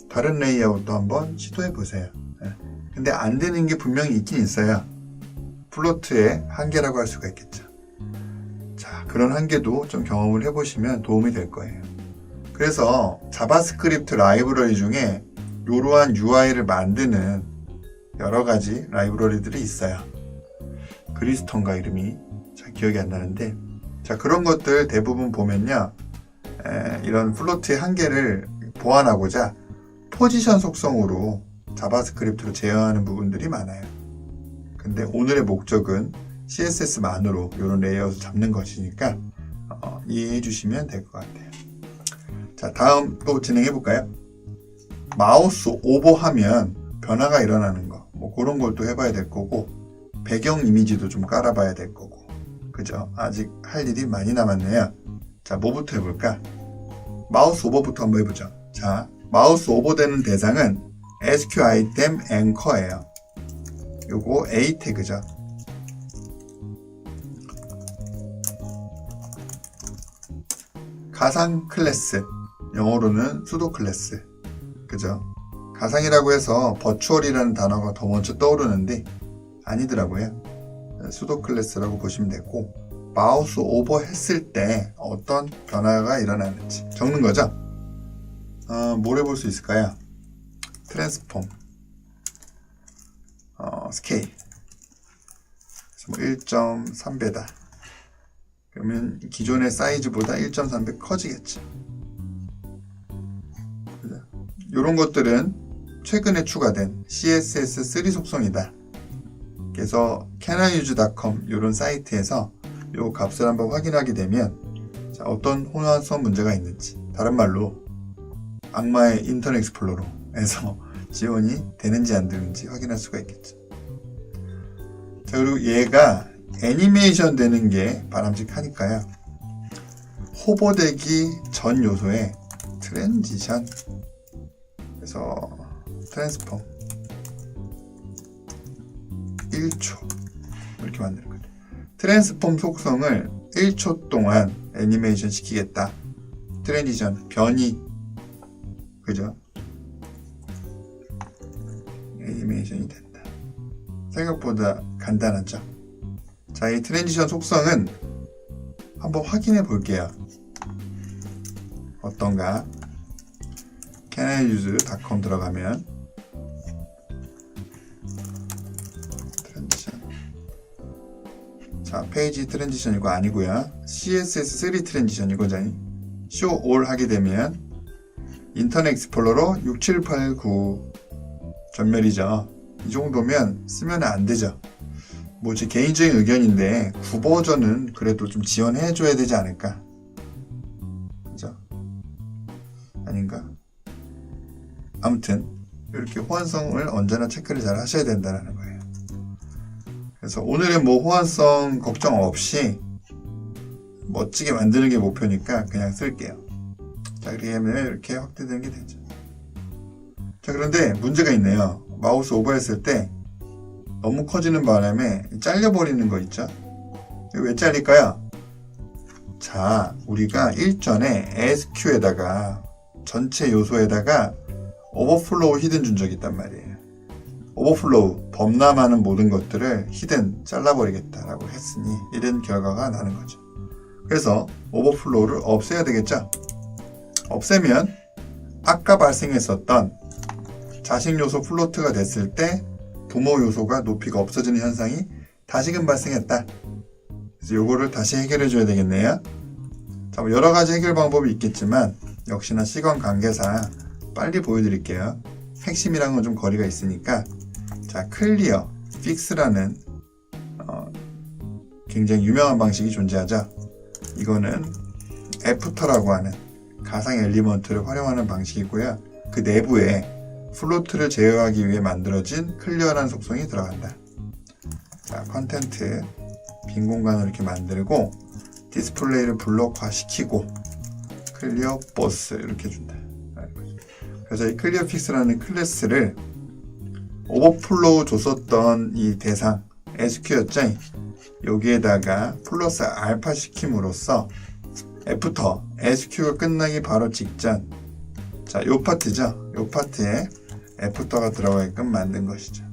다른 레이아웃도 한번 시도해 보세요. 근데 안 되는 게 분명히 있긴 있어요. 플로트의 한계라고 할 수가 있겠죠. 자, 그런 한계도 좀 경험을 해보시면 도움이 될 거예요. 그래서 자바스크립트 라이브러리 중에 이러한 UI를 만드는 여러 가지 라이브러리들이 있어요. 그리스톤가 이름이 잘 기억이 안 나는데, 자, 그런 것들 대부분 보면요, 이런 플로트의 한계를 보완하고자 포지션 속성으로 자바스크립트로 제어하는 부분들이 많아요. 근데 오늘의 목적은 CSS만으로 이런 레이아웃을 잡는 것이니까 이해해 주시면 될 것 같아요. 자, 다음 또 진행해 볼까요? 마우스 오버하면 변화가 일어나는 거, 뭐 그런 걸 또 해봐야 될 거고, 배경 이미지도 좀 깔아봐야 될 거고, 그죠? 아직 할 일이 많이 남았네요. 자, 뭐부터 해볼까? 마우스 오버부터 한번 해보죠. 자, 마우스 오버되는 대상은 SQ 아이템 앵커예요. 요거 A 태그죠. 가상 클래스, 영어로는 수도 클래스, 그죠? 가상이라고 해서 버추얼이라는 단어가 더 먼저 떠오르는데 아니더라고요. 수도 클래스라고 보시면 되고, 마우스 오버 했을 때 어떤 변화가 일어나는지 적는 거죠. 뭘 해볼 수 있을까요? 트랜스폼, 스케일, 1.3배다. 그러면 기존의 사이즈보다 1.3배 커지겠지. 이런 것들은 최근에 추가된 CSS3 속성이다. 그래서 canIuse.com 이런 사이트에서 이 값을 한번 확인하게 되면, 자, 어떤 호환성 문제가 있는지, 다른 말로 악마의 인터넷 익스플로러에서 지원이 되는지 안 되는지 확인할 수가 있겠죠. 자, 그리고 얘가 애니메이션 되는 게 바람직하니까요. 호버되기 전 요소에 트랜지션, 그래서 트랜스폼 1초 이렇게 만드는 거죠. 트랜스폼 속성을 1초 동안 애니메이션 시키겠다. 트랜지션, 변이, 그죠? 애니메이션이 된다. 생각보다 간단하죠? 자, 이 트랜지션 속성은 한번 확인해 볼게요. 어떤가? canIuse.com 들어가면 트랜지션, 자, 페이지 트랜지션 이거 아니고요. CSS3 트랜지션 이거죠. show all 하게 되면 인터넷 익스플로러 6789 전멸이죠. 이 정도면 쓰면 안 되죠. 뭐 제 개인적인 의견인데 9버전은 그래도 좀 지원해 줘야 되지 않을까, 그죠? 아닌가? 아무튼 이렇게 호환성을 언제나 체크를 잘 하셔야 된다는 거예요. 그래서 오늘은 뭐 호환성 걱정 없이 멋지게 만드는 게 목표니까 그냥 쓸게요. 자, 그렇게 하면 이렇게 확대되는 게 되죠. 자, 그런데 문제가 있네요. 마우스 오버했을 때 너무 커지는 바람에 잘려버리는 거 있죠? 왜 잘릴까요? 자, 우리가 일전에 SQ에다가 전체 요소에다가 오버플로우 히든 준 적이 있단 말이에요. 오버플로우, 범람하는 모든 것들을 히든 잘라버리겠다라고 했으니 이런 결과가 나는 거죠. 그래서 오버플로우를 없애야 되겠죠? 없애면 아까 발생했었던 자식 요소 플로트가 됐을 때 부모 요소가 높이가 없어지는 현상이 다시금 발생했다. 그래서 요거를 다시 해결해 줘야 되겠네요. 자, 뭐 여러 가지 해결 방법이 있겠지만 역시나 시간 관계상 빨리 보여드릴게요. 핵심이랑은 좀 거리가 있으니까. 자, 클리어 픽스라는 굉장히 유명한 방식이 존재하죠. 이거는 애프터라고 하는 가상 엘리먼트를 활용하는 방식이고요. 그 내부에 플로트를 제어하기 위해 만들어진 클리어라는 속성이 들어간다. 자, 컨텐트 빈 공간을 이렇게 만들고 디스플레이를 블록화 시키고 클리어 보스 이렇게 준다. 그래서 이 클리어 픽스라는 클래스를 오버플로우 줬었던 이 대상 SQ였죠. 여기에다가 플러스 알파 시킴으로써 애프터 SQ가 끝나기 바로 직전, 자, 요 파트죠. 요 파트에 애프터가 들어가게끔 만든 것이죠.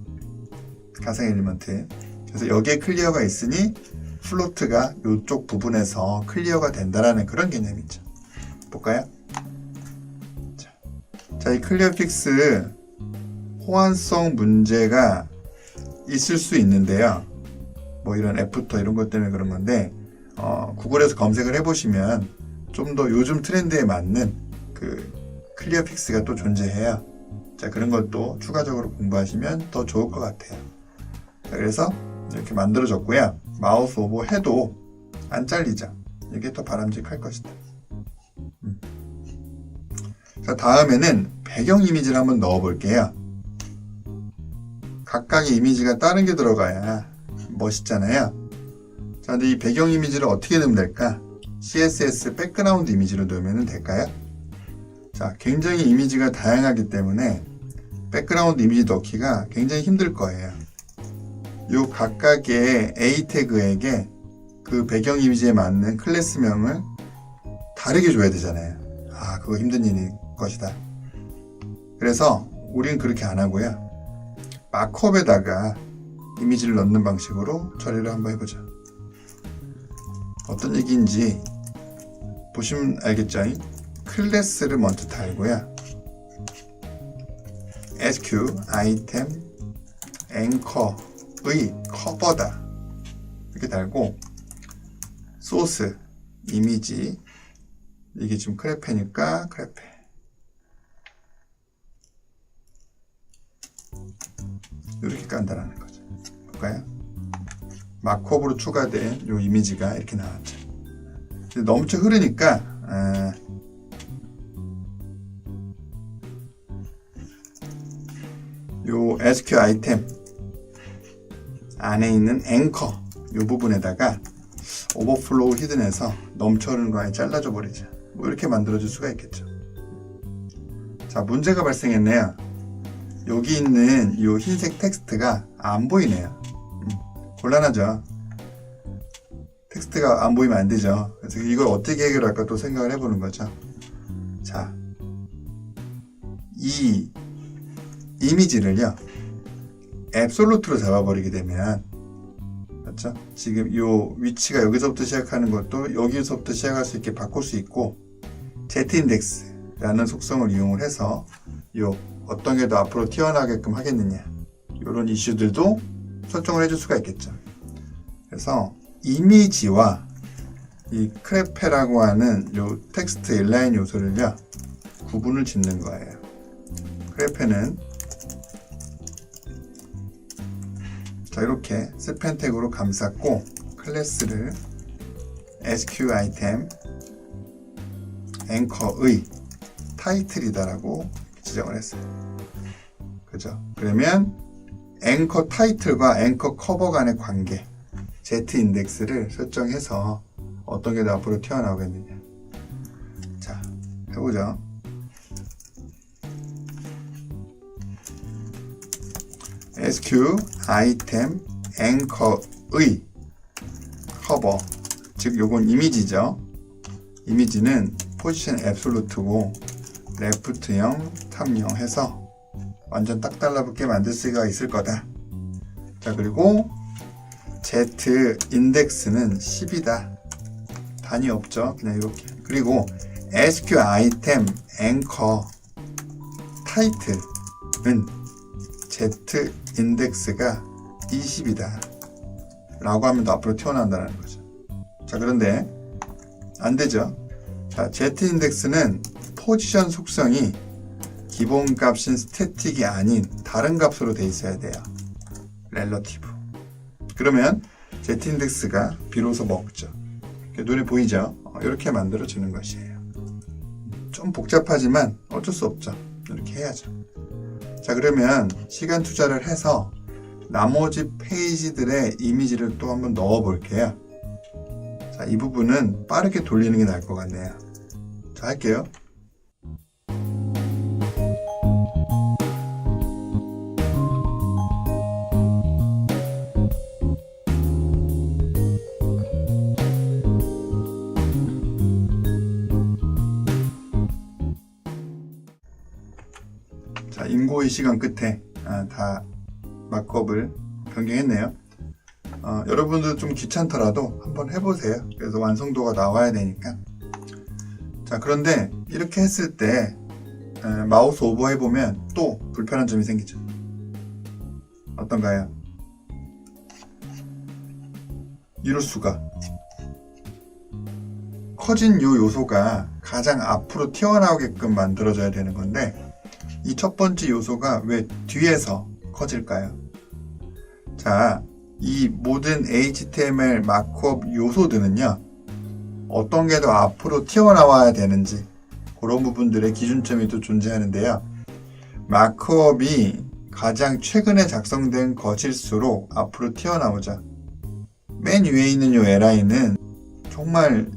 가상 엘리먼트. 그래서 여기에 클리어가 있으니 플로트가 이쪽 부분에서 클리어가 된다라는 그런 개념이죠. 볼까요? 자, 이 클리어 픽스 호환성 문제가 있을 수 있는데요. 뭐 이런 애프터 이런 것 때문에 그런 건데, 구글에서 검색을 해보시면 좀 더 요즘 트렌드에 맞는 그 클리어 픽스가 또 존재해요. 자, 그런 것도 추가적으로 공부하시면 더 좋을 것 같아요. 자, 그래서 이렇게 만들어졌고요. 마우스 오버 해도 안 잘리죠. 이게 더 바람직할 것이다. 자, 다음에는 배경 이미지를 한번 넣어 볼게요. 각각의 이미지가 다른 게 들어가야 멋있잖아요. 자, 근데 이 배경 이미지를 어떻게 넣으면 될까? CSS 백그라운드 이미지로 넣으면 될까요? 자, 굉장히 이미지가 다양하기 때문에 백그라운드 이미지 넣기가 굉장히 힘들 거예요. 요 각각의 A 태그에게 그 배경 이미지에 맞는 클래스명을 다르게 줘야 되잖아요. 아, 그거 힘든 일일 것이다. 그래서 우리는 그렇게 안 하고요. 마크업에다가 이미지를 넣는 방식으로 처리를 한번 해보죠. 어떤 얘기인지 보시면 알겠죠? 클래스를 먼저 달고요. SQ 아이템 앵커의 커버다 이렇게 달고, 소스 이미지, 이게 지금 크레페니까 크레페, 이렇게 깐다라는 거죠. 볼까요? 마크업으로 추가된 요 이미지가 이렇게 나왔죠. 넘쳐 흐르니까 요 SQ 아이템 안에 있는 앵커 요 부분에다가 오버플로우 히든해서 넘쳐 흐르는 거 아예 잘라줘 버리자. 뭐 이렇게 만들어줄 수가 있겠죠. 자, 문제가 발생했네요. 여기 있는 이 흰색 텍스트가 안 보이네요. 곤란하죠. 텍스트가 안 보이면 안 되죠. 그래서 이걸 어떻게 해결할까 또 생각을 해보는 거죠. 자, 이 이미지를요 앱솔루트로 잡아버리게 되면, 그렇죠? 지금 이 위치가 여기서부터 시작하는 것도 여기서부터 시작할 수 있게 바꿀 수 있고, zindex라는 속성을 이용을 해서 요 어떤 게 더 앞으로 튀어나가게끔 하겠느냐, 이런 이슈들도 설정을 해줄 수가 있겠죠. 그래서 이미지와 이 크레페라고 하는 요 텍스트 인라인 요소를요 구분을 짓는 거예요. 크레페는 자, 이렇게 스팬 태그로 감쌌고, 클래스를 SQ 아이템 앵커의 타이틀이다라고 지정을 했어요. 그죠? 그러면 앵커 타이틀과 앵커 커버 간의 관계, Z 인덱스를 설정해서 어떤 게 더 앞으로 튀어나오겠느냐. 자, 해보죠. SQ 아이템 앵커의 커버, 즉 요건 이미지죠. 이미지는 포지션 앱솔루트고 레프트 0, 탑 0 해서 완전 딱 달라붙게 만들 수가 있을 거다. 자, 그리고 Z 인덱스는 10이다. 단위 없죠. 그냥 이렇게. 그리고 SQ 아이템 앵커 타이틀은 Z 인덱스가 20이다 라고 하면 더 앞으로 튀어나온다는 거죠. 자, 그런데 안 되죠. 자, Z 인덱스는 포지션 속성이 기본 값인 스태틱이 아닌 다른 값으로 돼 있어야 돼요. 렐러티브. 그러면 Z 인덱스가 비로소 먹죠. 눈에 보이죠? 이렇게 만들어지는 것이에요. 좀 복잡하지만 어쩔 수 없죠. 이렇게 해야죠. 자, 그러면 시간 투자를 해서 나머지 페이지들의 이미지를 또 한번 넣어 볼게요. 자, 이 부분은 빠르게 돌리는 게 나을 것 같네요. 자, 할게요. 자, 인고의 시간 끝에 다 마크업을 변경했네요. 여러분들 좀 귀찮더라도 한번 해보세요. 그래서 완성도가 나와야 되니까. 자, 그런데 이렇게 했을 때 마우스 오버 해보면 또 불편한 점이 생기죠. 어떤가요? 이럴 수가. 커진 이 요소가 가장 앞으로 튀어나오게끔 만들어져야 되는 건데, 이 첫 번째 요소가 왜 뒤에서 커질까요? 자, 이 모든 HTML 마크업 요소들은요 어떤 게 더 앞으로 튀어나와야 되는지, 그런 부분들의 기준점이 또 존재하는데요. 마크업이 가장 최근에 작성된 것일수록 앞으로 튀어나오죠. 맨 위에 있는 이 li는 정말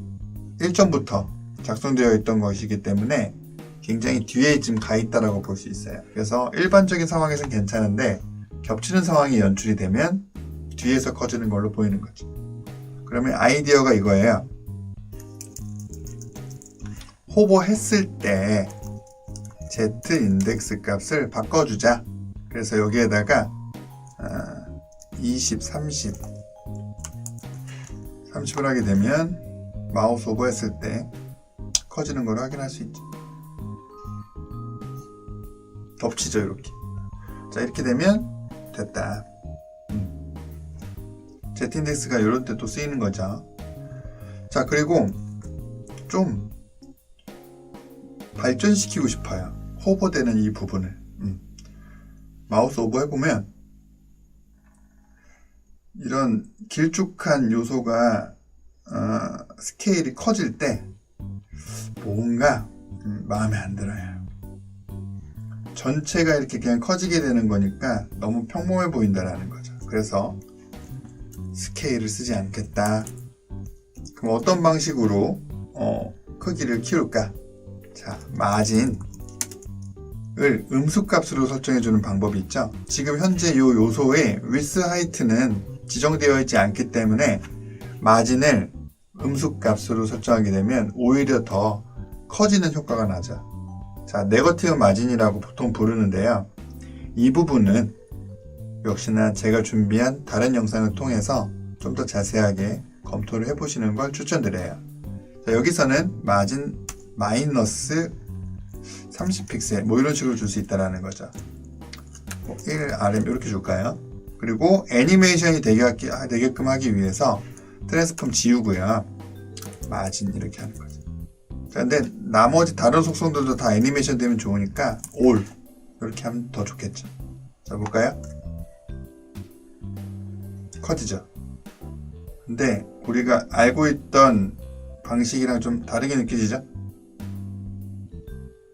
일전부터 작성되어 있던 것이기 때문에 굉장히 뒤에 지금 가 있다라고 볼 수 있어요. 그래서 일반적인 상황에서는 괜찮은데 겹치는 상황이 연출이 되면 뒤에서 커지는 걸로 보이는 거죠. 그러면 아이디어가 이거예요. 호버했을 때 Z 인덱스 값을 바꿔주자. 그래서 여기에다가 20, 30을 하게 되면 마우스 오버했을 때 커지는 걸 확인할 수 있죠. 덮치죠, 이렇게. 자, 이렇게 되면 됐다. Z 인덱스가 이런 때 또 쓰이는 거죠. 자, 그리고 좀 발전시키고 싶어요. 호버되는 이 부분을. 마우스 오버 해보면 이런 길쭉한 요소가 스케일이 커질 때 뭔가 마음에 안 들어요. 전체가 이렇게 그냥 커지게 되는 거니까 너무 평범해 보인다라는 거죠. 그래서 스케일을 쓰지 않겠다. 그럼 어떤 방식으로 크기를 키울까? 자, 마진을 음수값으로 설정해주는 방법이 있죠. 지금 현재 이 요소의 width, height는 지정되어 있지 않기 때문에 마진을 음수값으로 설정하게 되면 오히려 더 커지는 효과가 나죠. 자, 네거티브 마진이라고 보통 부르는데요. 이 부분은 역시나 제가 준비한 다른 영상을 통해서 좀 더 자세하게 검토를 해보시는 걸 추천드려요. 자, 여기서는 마진 마이너스 30픽셀 뭐 이런 식으로 줄 수 있다는 거죠. 1RM 이렇게 줄까요? 그리고 애니메이션이 되게끔 하기 위해서 트랜스폼 지우고요. 마진 이렇게 하는 거죠. 자, 근데 나머지 다른 속성들도 다 애니메이션 되면 좋으니까 all 이렇게 하면 더 좋겠죠. 자, 볼까요? 커지죠. 근데 우리가 알고 있던 방식이랑 좀 다르게 느껴지죠?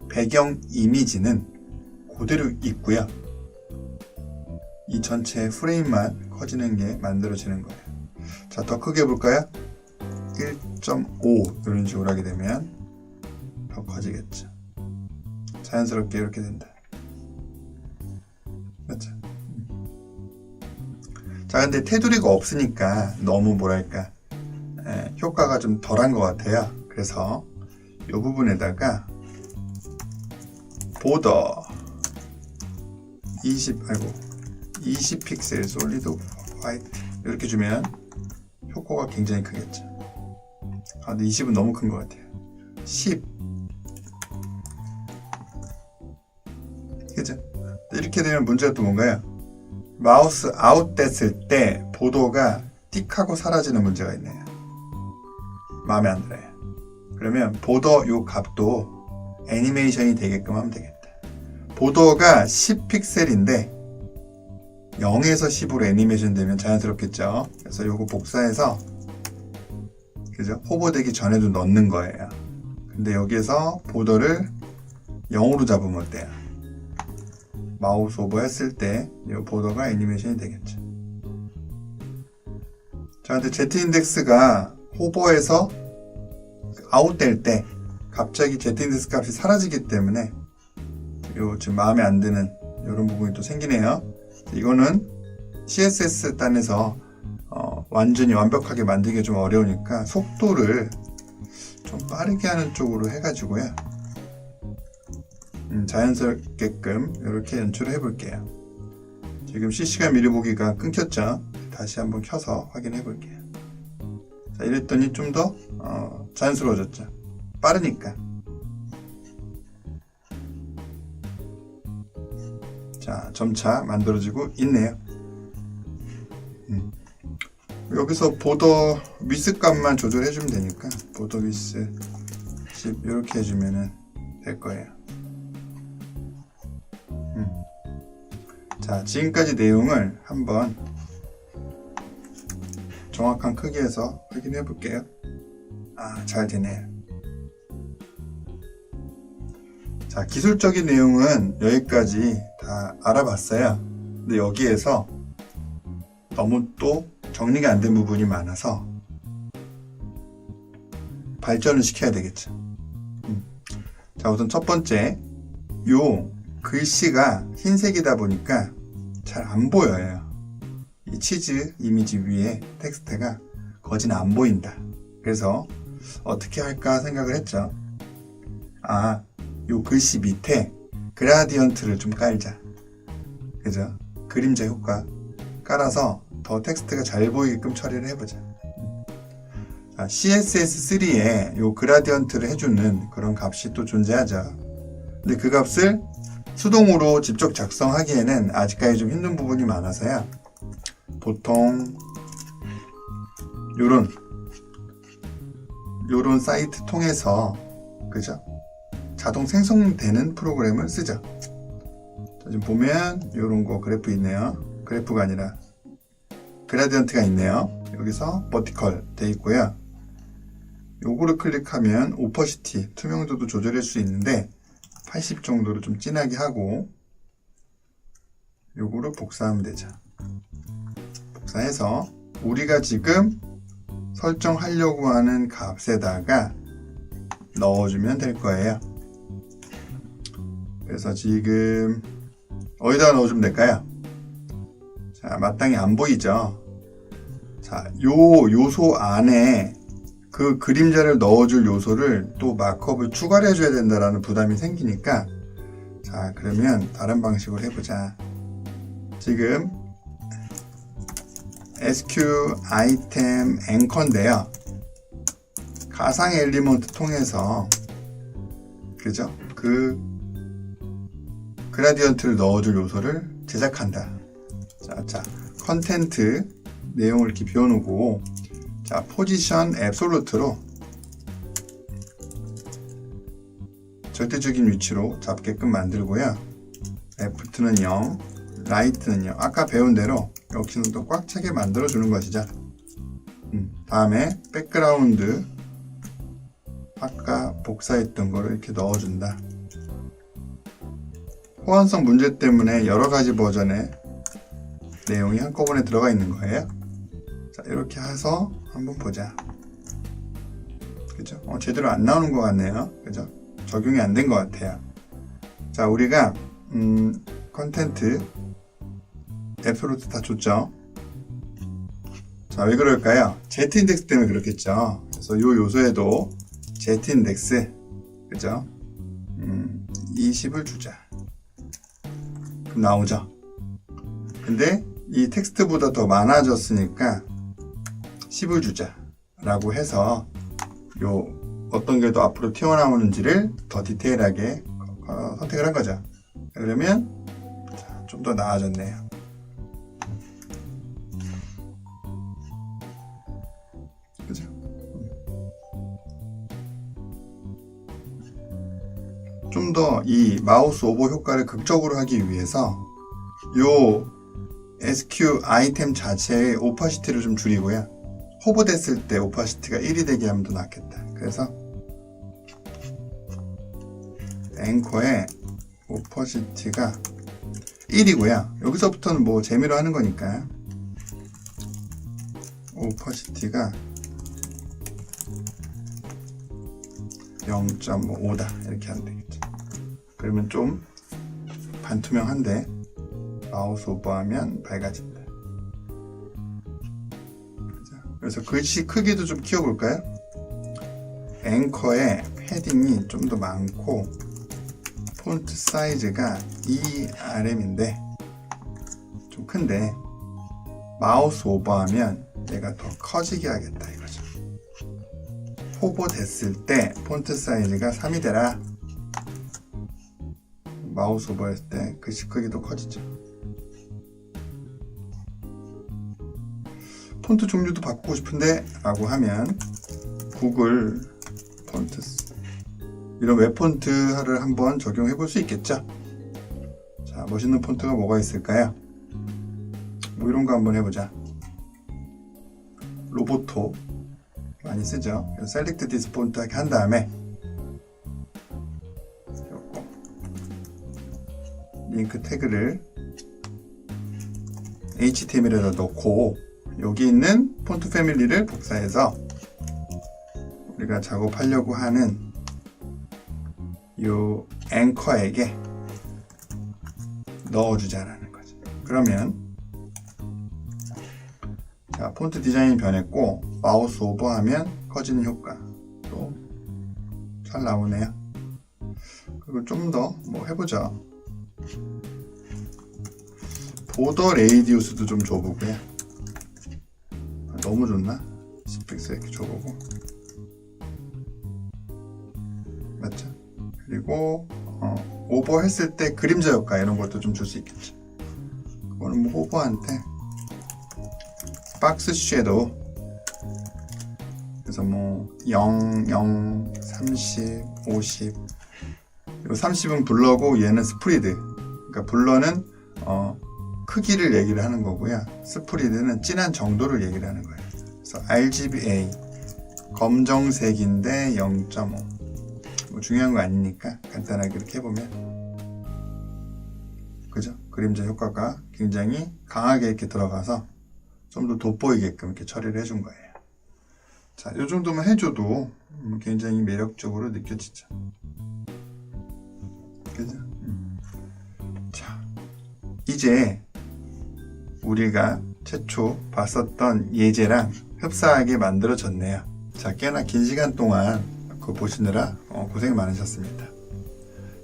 배경 이미지는 그대로 있고요. 이 전체 프레임만 커지는 게 만들어지는 거예요. 자, 더 크게 볼까요? 1.5 이런 식으로 하게 되면 더 커지겠죠. 자연스럽게 이렇게 된다. 맞죠? 자, 근데 테두리가 없으니까 너무 뭐랄까 효과가 좀 덜한 것 같아요. 그래서 이 부분에다가 보더 20 픽셀 솔리드 화이트 이렇게 주면 효과가 굉장히 크겠죠. 근데 20은 너무 큰 것 같아요. 10 그죠? 이렇게 되면 문제가 또 뭔가요? 마우스 아웃 됐을 때 보도가 띡 하고 사라지는 문제가 있네요. 마음에 안 들어요. 그러면 보더 요 값도 애니메이션이 되게끔 하면 되겠다. 보더가 10픽셀인데 0에서 10으로 애니메이션 되면 자연스럽겠죠. 그래서 요거 복사해서 그죠? 호버되기 전에도 넣는 거예요. 근데 여기에서 보더를 0으로 잡으면 어때요? 마우스 오버 했을 때 이 보더가 애니메이션이 되겠죠. 자, 근데 Z 인덱스가 호버에서 아웃될 때 갑자기 Z 인덱스 값이 사라지기 때문에 요 지금 마음에 안 드는 이런 부분이 또 생기네요. 이거는 CSS 단에서 완전히 완벽하게 만들기가 좀 어려우니까 속도를 좀 빠르게 하는 쪽으로 해가지고요. 자연스럽게끔 이렇게 연출을 해볼게요. 지금 실시간 미리 보기가 끊겼죠? 다시 한번 켜서 확인해 볼게요. 자, 이랬더니 좀 더 자연스러워졌죠? 빠르니까. 자, 점차 만들어지고 있네요. 여기서 보더 위스 값만 조절해주면 되니까 보더 위스 10 이렇게 해주면 될 거예요. 자, 지금까지 내용을 한번 정확한 크기에서 확인해 볼게요. 잘 되네요. 자, 기술적인 내용은 여기까지 다 알아봤어요. 근데 여기에서 너무 또 정리가 안 된 부분이 많아서 발전을 시켜야 되겠죠. 자, 우선 첫 번째, 요 글씨가 흰색이다 보니까 잘 안 보여요. 이 치즈 이미지 위에 텍스트가 거진 안 보인다. 그래서 어떻게 할까 생각을 했죠. 요 글씨 밑에 그라디언트를 좀 깔자. 그죠? 그림자 효과 깔아서 더 텍스트가 잘 보이게끔 처리를 해보자. CSS3에 요 그라디언트를 해주는 그런 값이 또 존재하죠. 근데 그 값을 수동으로 직접 작성하기에는 아직까지 좀 힘든 부분이 많아서요. 보통 요런 사이트 통해서, 그죠? 자동 생성되는 프로그램을 쓰죠. 자, 지금 보면 요런 거 그래프 있네요. 그래프가 아니라 그라디언트가 있네요. 여기서 버티컬 돼 있고요. 요거를 클릭하면 오퍼시티, 투명도도 조절할 수 있는데 80 정도로 좀 진하게 하고 요거를 복사하면 되죠. 복사해서 우리가 지금 설정하려고 하는 값에다가 넣어주면 될 거예요. 그래서 지금 어디다가 넣어주면 될까요? 자, 마땅히 안 보이죠? 자, 요 요소 안에 그 그림자를 넣어줄 요소를 또 마크업을 추가를 해줘야 된다라는 부담이 생기니까, 자, 그러면 다른 방식으로 해보자. 지금 SQ 아이템 앵커인데요. 가상 엘리먼트 통해서, 그죠? 그 그라디언트를 넣어줄 요소를 제작한다. 자, 컨텐트 내용을 이렇게 비워놓고, 자, 포지션 앱솔루트로 절대적인 위치로 잡게끔 만들고요. 레프트는 0, 라이트는 0. 아까 배운 대로 여기는 또 꽉 차게 만들어 주는 것이죠. 다음에 백그라운드, 아까 복사했던 거를 이렇게 넣어준다. 호환성 문제 때문에 여러 가지 버전의 내용이 한꺼번에 들어가 있는 거예요. 자, 이렇게 해서 한번 보자. 그죠? 제대로 안 나오는 것 같네요. 그죠? 적용이 안 된 것 같아요. 자, 우리가 컨텐트 앱솔루트 다 줬죠. 자, 왜 그럴까요? Z인덱스 때문에 그렇겠죠. 그래서 요 요소에도 Z인덱스, 그죠? 20을 주자. 그럼 나오죠. 근데 이 텍스트보다 더 많아졌으니까 10을 주자 라고 해서 요 어떤 게 더 앞으로 튀어나오는지를 더 디테일하게 선택을 한 거죠. 그러면 좀 더 나아졌네요. 그죠? 좀 더 이 마우스 오버 효과를 극적으로 하기 위해서 요 SQ 아이템 자체의 오파시티를 좀 줄이고요. 호버됐을 때 오파시티가 1이 되게 하면 더 낫겠다. 그래서 앵커의 오파시티가 1이고요. 여기서부터는 뭐 재미로 하는 거니까 오파시티가 0.5다 이렇게 하면 되겠죠. 그러면 좀 반투명한데 마우스 오버하면 밝아진다. 그래서 글씨 크기도 좀 키워볼까요? 앵커의 패딩이 좀 더 많고 폰트 사이즈가 2RM인데 좀 큰데 마우스 오버하면 얘가 더 커지게 하겠다 이거죠. 호버 됐을 때 폰트 사이즈가 3이 되라. 마우스 오버했을 때 글씨 크기도 커지죠. 폰트 종류도 바꾸고 싶은데 라고 하면 구글 폰트, 이런 웹 폰트를 한번 적용해 볼 수 있겠죠. 자, 멋있는 폰트가 뭐가 있을까요? 뭐 이런 거 한번 해보자. 로보토 많이 쓰죠. 셀렉트 디스 폰트 하게 한 다음에 링크 태그를 HTML에다 넣고 여기 있는 폰트 패밀리를 복사해서 우리가 작업하려고 하는 요 앵커에게 넣어주자라는 거죠. 그러면 자, 폰트 디자인이 변했고 마우스 오버하면 커지는 효과 또 잘 나오네요. 그리고 좀 더 뭐 해보죠. 보더 레이디우스도 좀 줘보고요. 너무 좋나? 스펙스 이렇게 줘보고 맞죠? 그리고 오버했을 때 그림자 효과 이런 것도 좀 줄 수 있겠죠. 그거는 뭐 오버한테 박스 섀도우 그래서 뭐 0, 0, 30, 50 요 30은 블러고 얘는 스프리드 그러니까 블러는 크기를 얘기를 하는 거고요. 스프리드는 진한 정도를 얘기를 하는 거예요. 그래서 RGBA 검정색인데 0.5 뭐 중요한 거 아니니까 간단하게 이렇게 해보면 그죠? 그림자 효과가 굉장히 강하게 이렇게 들어가서 좀 더 돋보이게끔 이렇게 처리를 해준 거예요. 자, 이 정도만 해줘도 굉장히 매력적으로 느껴지죠. 그죠? 자, 이제 우리가 최초 봤었던 예제랑 흡사하게 만들어졌네요. 자, 꽤나 긴 시간 동안 그거 보시느라 고생 많으셨습니다.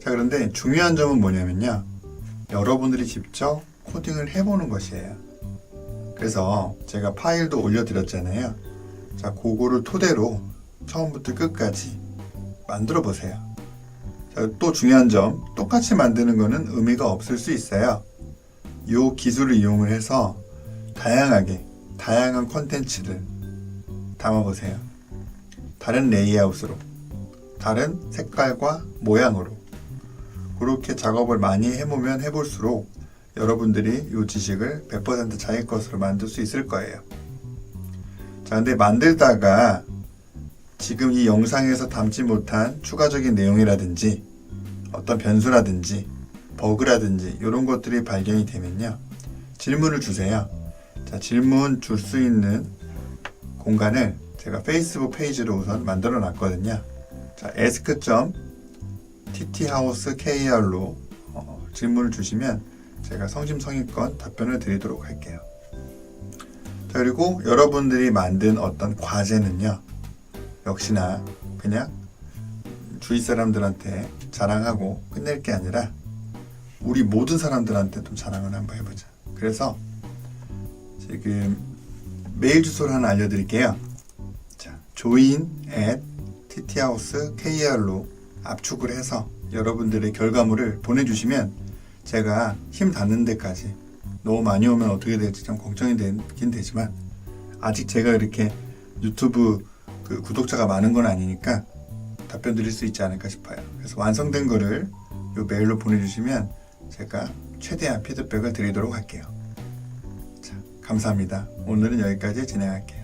자, 그런데 중요한 점은 뭐냐면요. 여러분들이 직접 코딩을 해보는 것이에요. 그래서 제가 파일도 올려드렸잖아요. 자, 그거를 토대로 처음부터 끝까지 만들어 보세요. 자, 또 중요한 점, 똑같이 만드는 거는 의미가 없을 수 있어요. 이 기술을 이용을 해서 다양한 컨텐츠를 담아보세요. 다른 레이아웃으로, 다른 색깔과 모양으로 그렇게 작업을 많이 해보면 해볼수록 여러분들이 이 지식을 100% 자기 것으로 만들 수 있을 거예요. 자, 근데 만들다가 지금 이 영상에서 담지 못한 추가적인 내용이라든지 어떤 변수라든지 버그라든지 이런 것들이 발견이 되면요. 질문을 주세요. 자, 질문 줄 수 있는 공간을 제가 페이스북 페이지로 우선 만들어 놨거든요. 자, ask.tthousekr로 질문을 주시면 제가 성심성의껏 답변을 드리도록 할게요. 자, 그리고 여러분들이 만든 어떤 과제는요. 역시나 그냥 주위 사람들한테 자랑하고 끝낼 게 아니라 우리 모든 사람들한테 좀 자랑을 한번 해보자. 그래서 지금 메일 주소를 하나 알려드릴게요. 자, join@tthousekr로 압축을 해서 여러분들의 결과물을 보내주시면 제가 힘 닿는 데까지 너무 많이 오면 어떻게 될지 좀 걱정이 되긴 되지만 아직 제가 이렇게 유튜브 그 구독자가 많은 건 아니니까 답변 드릴 수 있지 않을까 싶어요. 그래서 완성된 거를 이 메일로 보내주시면 제가 최대한 피드백을 드리도록 할게요. 자, 감사합니다. 오늘은 여기까지 진행할게요.